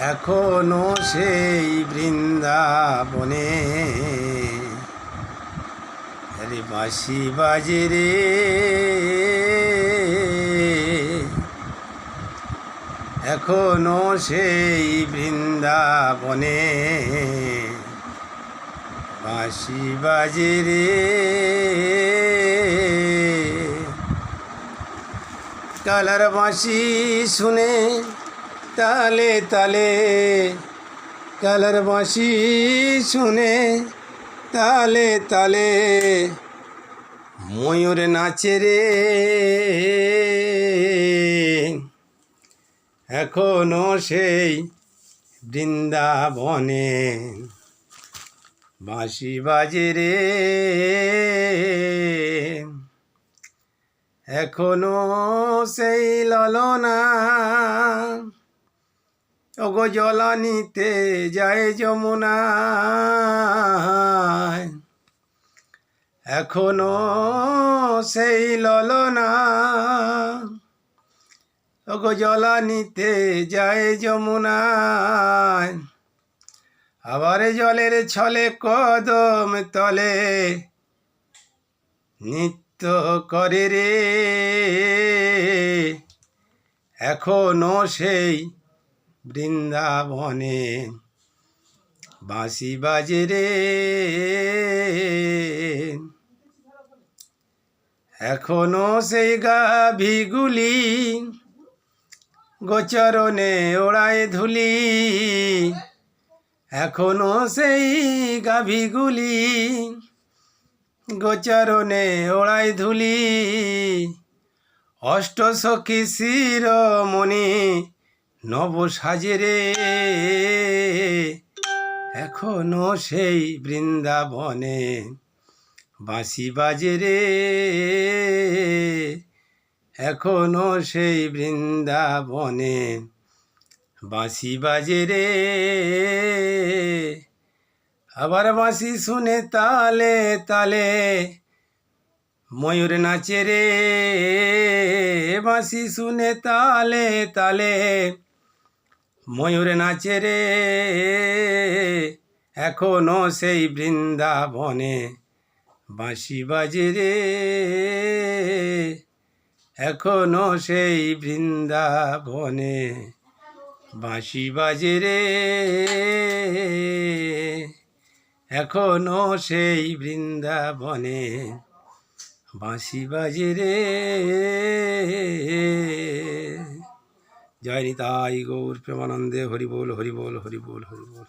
এখনো সেই বৃন্দাবনে আরে বাঁশি বাজে রে, এখনো সেই বৃন্দাবনে বাঁশি বাজে রে। কালার বাঁশি শুনে তালে তালে, কালার বাঁশি শুনে তালে তালে ময়ূর নাচে রে। এখনো সেই বৃন্দাবনে বাঁশি বাজে রে, এখনো সেই ললনা ওগো জলা নিতে যায় যমুনায়। এখনো সেই ললনা ওগো জলা নিতে যায় যমুনায়। আবার জলের ছলে কদম তলে নৃত্য করে রে, এখনো সেই বৃন্দাবনে বাঁশি বাজে রে। এখনো সেই গাভীগুলি গোচরণে ওড়ায় ধুলি, এখনো সেই গাভীগুলি গোচরণে ওড়ায় ধুলি। অষ্টসখী শিরোমণি নব সাজে রে, এখনো সেই বৃন্দাবনে বাঁশি বাজে রে, এখনো সেই বৃন্দাবনে বাঁশি বাজে রে। আবার বাঁশি শুনে তালে তালে ময়ূর নাচে রে, বাঁশি শুনে তালে তালে ময়ূর নাচে রে। এখনো সেই বৃন্দাবনে বাঁশি বাজে রে, এখনো সেই বৃন্দাবনে বাঁশি বাজে রে, এখনো সেই বৃন্দাবনে বাঁশি বাজে রে। জয় নিতাই গৌর প্রেমানন্দে, হরি বল হরি বল হরি বল হরি বল।